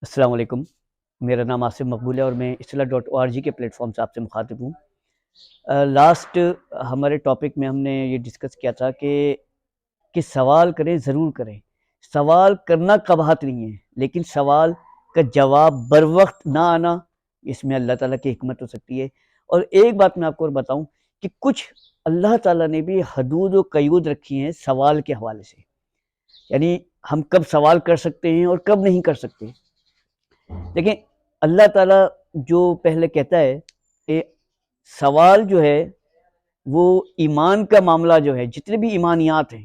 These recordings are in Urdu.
السلام علیکم، میرا نام آصف مقبول ہے اور میں اصطلاح.org کے پلیٹ فارم سے آپ سے مخاطب ہوں۔ لاسٹ ہمارے ٹاپک میں ہم نے یہ ڈسکس کیا تھا کہ سوال کریں، ضرور کریں۔ سوال کرنا قباحت نہیں ہے، لیکن سوال کا جواب بر وقت نہ آنا، اس میں اللہ تعالیٰ کی حکمت ہو سکتی ہے۔ اور ایک بات میں آپ کو اور بتاؤں کہ کچھ اللہ تعالیٰ نے بھی حدود و قیود رکھی ہیں سوال کے حوالے سے، یعنی ہم کب سوال کر سکتے ہیں اور کب نہیں کر سکتے۔ دیکھیں، اللہ تعالیٰ جو پہلے کہتا ہے کہ سوال جو ہے وہ ایمان کا معاملہ جو ہے، جتنے بھی ایمانیات ہیں،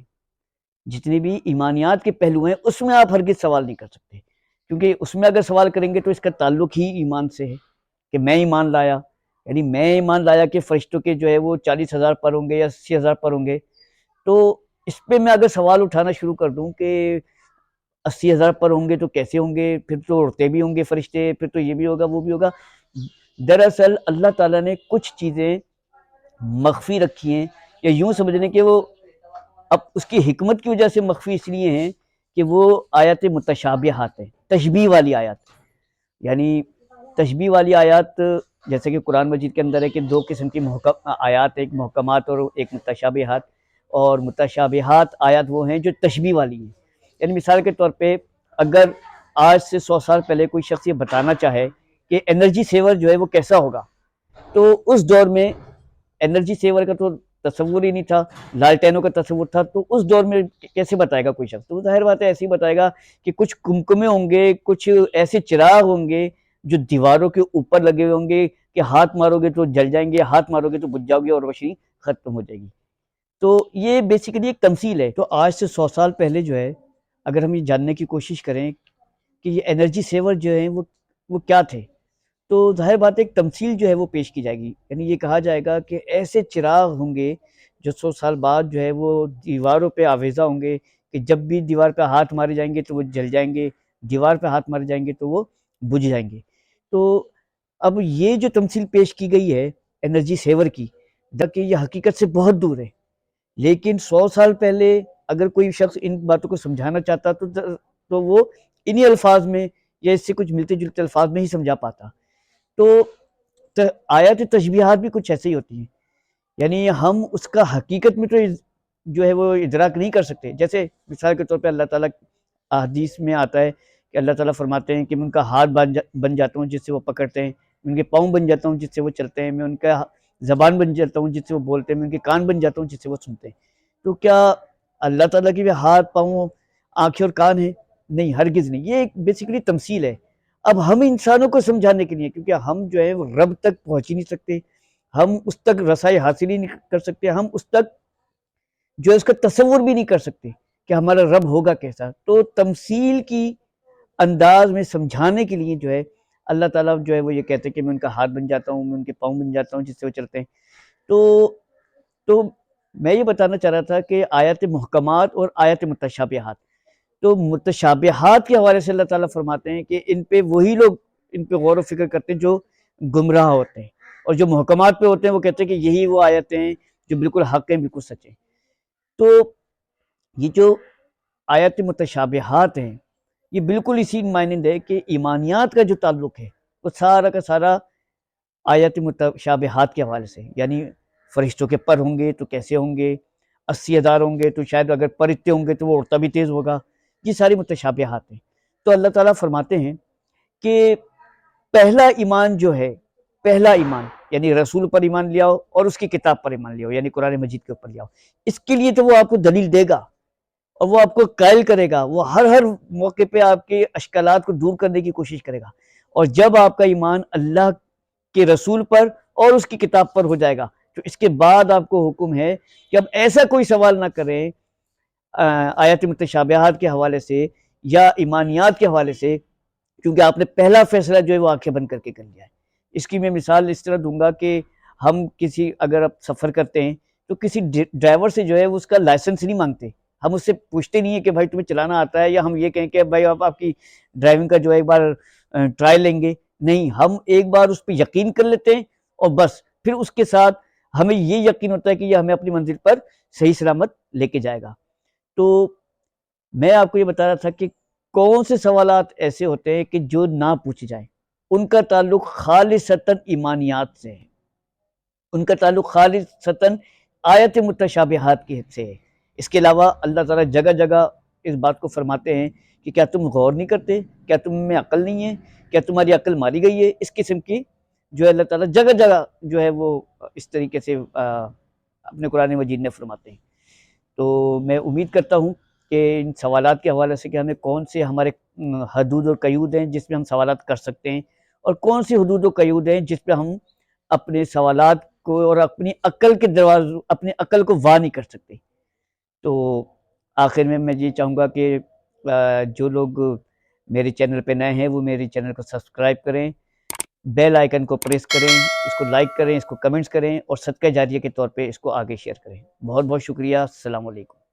جتنے بھی ایمانیات کے پہلو ہیں، اس میں آپ ہرگز سوال نہیں کر سکتے، کیونکہ اس میں اگر سوال کریں گے تو اس کا تعلق ہی ایمان سے ہے کہ میں ایمان لایا، یعنی میں ایمان لایا کہ فرشتوں کے جو ہے وہ 40,000 پر ہوں گے یا 80,000 پر ہوں گے، تو اس پہ میں اگر سوال اٹھانا شروع کر دوں کہ 80,000 پر ہوں گے تو کیسے ہوں گے، پھر تو اڑتے بھی ہوں گے فرشتے، پھر تو یہ بھی ہوگا وہ بھی ہوگا۔ دراصل اللہ تعالیٰ نے کچھ چیزیں مخفی رکھی ہیں، یا یوں سمجھ لیں کہ وہ اب اس کی حکمت کی وجہ سے مخفی اس لیے ہیں کہ وہ آیات متشابہات ہیں، تشبیہ والی آیات، یعنی تشبیہ والی آیات جیسے کہ قرآن مجید کے اندر ہے کہ دو قسم کی آیات، ایک محکمات اور ایک متشابہات، اور متشابہات آیات وہ ہیں جو تشبیہ والی ہیں۔ یعنی مثال کے طور پہ اگر آج سے 100 سال پہلے کوئی شخص یہ بتانا چاہے کہ انرجی سیور جو ہے وہ کیسا ہوگا، تو اس دور میں انرجی سیور کا تو تصور ہی نہیں تھا، لالٹینوں کا تصور تھا، تو اس دور میں کیسے بتائے گا کوئی شخص؟ تو ظاہر بات ہے ایسے ہی بتائے گا کہ کچھ کمکمے ہوں گے، کچھ ایسے چراغ ہوں گے جو دیواروں کے اوپر لگے ہوئے ہوں گے کہ ہاتھ مارو گے تو جل جائیں گے، ہاتھ مارو گے تو بجھ جاؤ گے اور روشنی ختم ہو جائے گی۔ تو یہ بیسیکلی ایک تمثیل ہے۔ تو آج سے 100 سال پہلے جو ہے، اگر ہم یہ جاننے کی کوشش کریں کہ یہ انرجی سیور جو ہیں وہ کیا تھے، تو ظاہر بات ہے ایک تمثیل جو ہے وہ پیش کی جائے گی، یعنی یہ کہا جائے گا کہ ایسے چراغ ہوں گے جو 100 سال بعد جو ہے وہ دیواروں پہ آویزہ ہوں گے کہ جب بھی دیوار پہ ہاتھ مارے جائیں گے تو وہ جل جائیں گے، دیوار پہ ہاتھ مارے جائیں گے تو وہ بجھ جائیں گے۔ تو اب یہ جو تمثیل پیش کی گئی ہے انرجی سیور کی، جبکہ یہ حقیقت سے بہت دور ہے، لیکن 100 سال پہلے اگر کوئی شخص ان باتوں کو سمجھانا چاہتا تو وہ انہی الفاظ میں یا اس سے کچھ ملتے جلتے الفاظ میں ہی سمجھا پاتا۔ تو آیات تشبیہات بھی کچھ ایسے ہی ہوتی ہیں، یعنی ہم اس کا حقیقت میں تو جو ہے وہ ادراک نہیں کر سکتے۔ جیسے مثال کے طور پہ اللہ تعالیٰ احادیث میں آتا ہے کہ اللہ تعالیٰ فرماتے ہیں کہ میں ان کا ہاتھ بن جاتا ہوں جس سے وہ پکڑتے ہیں، میں ان کے پاؤں بن جاتا ہوں جس سے وہ چلتے ہیں، میں ان کا زبان بن جاتا ہوں جس سے وہ بولتے ہیں، میں ان کے کان بن جاتا ہوں جس سے وہ سنتے ہیں۔ تو کیا اللہ تعالیٰ کے بھی ہاتھ، پاؤں، آنکھیں اور کان ہیں؟ نہیں، ہرگز نہیں۔ یہ ایک بیسیکلی تمثیل ہے۔ اب ہم انسانوں کو سمجھانے کے لیے، کیونکہ ہم جو ہے وہ رب تک پہنچ ہی نہیں سکتے، ہم اس تک رسائی حاصل ہی نہیں کر سکتے، ہم اس تک جو ہے اس کا تصور بھی نہیں کر سکتے کہ ہمارا رب ہوگا کیسا۔ تو تمثیل کی انداز میں سمجھانے کے لیے جو ہے اللہ تعالیٰ جو ہے وہ یہ کہتے ہیں کہ میں ان کا ہاتھ بن جاتا ہوں، میں ان کے پاؤں بن جاتا ہوں جس سے وہ چلتے ہیں۔ تو میں یہ بتانا چاہ رہا تھا کہ آیات محکمات اور آیات متشابہات، تو متشابہات کے حوالے سے اللہ تعالیٰ فرماتے ہیں کہ ان پہ وہی لوگ ان پہ غور و فکر کرتے ہیں جو گمراہ ہوتے ہیں، اور جو محکمات پہ ہوتے ہیں وہ کہتے ہیں کہ یہی وہ آیتیں ہیں جو بالکل حق ہیں، بالکل سچ ہیں۔ تو یہ جو آیات متشابہات ہیں یہ بالکل اسی مانند ہے کہ ایمانیات کا جو تعلق ہے وہ سارا کا سارا آیات متشابہات کے حوالے سے، یعنی فرشتوں کے پر ہوں گے تو کیسے ہوں گے، 80,000 ہوں گے تو شاید اگر پر اتنے ہوں گے تو وہ اڑتا بھی تیز ہوگا، یہ ساری متشابہات ہیں۔ تو اللہ تعالیٰ فرماتے ہیں کہ پہلا ایمان جو ہے، پہلا ایمان یعنی رسول پر ایمان لے آؤ اور اس کی کتاب پر ایمان لے آؤ، یعنی قرآن مجید کے اوپر لے آؤ۔ اس کے لیے تو وہ آپ کو دلیل دے گا اور وہ آپ کو قائل کرے گا، وہ ہر موقع پہ آپ کے اشکالات کو دور کرنے کی کوشش کرے گا۔ اور جب آپ کا ایمان اللہ کے رسول پر اور اس کی کتاب پر ہو جائے گا تو اس کے بعد آپ کو حکم ہے کہ اب ایسا کوئی سوال نہ کریں آیات متشابہات کے حوالے سے یا ایمانیات کے حوالے سے، کیونکہ آپ نے پہلا فیصلہ جو ہے وہ آنکھیں بند کر کے کر لیا ہے۔ اس کی میں مثال اس طرح دوں گا کہ ہم اگر آپ سفر کرتے ہیں تو کسی ڈرائیور سے جو ہے اس کا لائسنس نہیں مانگتے، ہم اس سے پوچھتے نہیں ہیں کہ بھائی تمہیں چلانا آتا ہے، یا ہم یہ کہیں کہ بھائی آپ کی ڈرائیونگ کا جو ہے ایک بار ٹرائل لیں گے۔ نہیں، ہم ایک بار اس پہ یقین کر لیتے ہیں اور بس پھر اس کے ساتھ ہمیں یہ یقین ہوتا ہے کہ یہ ہمیں اپنی منزل پر صحیح سلامت لے کے جائے گا۔ تو میں آپ کو یہ بتا رہا تھا کہ کون سے سوالات ایسے ہوتے ہیں کہ جو نہ پوچھے جائیں؟ ان کا تعلق خالصتاً ایمانیات سے ہے، ان کا تعلق خالصتاً آیت متشابہات کی حد سے ہے۔ اس کے علاوہ اللہ تعالیٰ جگہ جگہ اس بات کو فرماتے ہیں کہ کیا تم غور نہیں کرتے، کیا تم میں عقل نہیں ہے، کیا تمہاری عقل ماری گئی ہے؟ اس قسم کی جو ہے اللہ تعالیٰ جگہ جگہ جو ہے وہ اس طریقے سے اپنے قرآن مجید میں فرماتے ہیں۔ تو میں امید کرتا ہوں کہ ان سوالات کے حوالے سے کہ ہمیں کون سے ہمارے حدود اور قیود ہیں جس میں ہم سوالات کر سکتے ہیں، اور کون سی حدود و قیود ہیں جس پہ ہم اپنے سوالات کو اور اپنی عقل کے دروازوں، اپنی عقل کو وا نہیں کر سکتے۔ تو آخر میں یہ چاہوں گا کہ جو لوگ میرے چینل پہ نئے ہیں وہ میرے چینل کو سبسکرائب کریں، بیل آئیکن کو پریس کریں، اس کو لائک کریں، اس کو کمنٹس کریں، اور صدقہ جاریہ کے طور پہ اس کو آگے شیئر کریں۔ بہت بہت شکریہ۔ السلام علیکم۔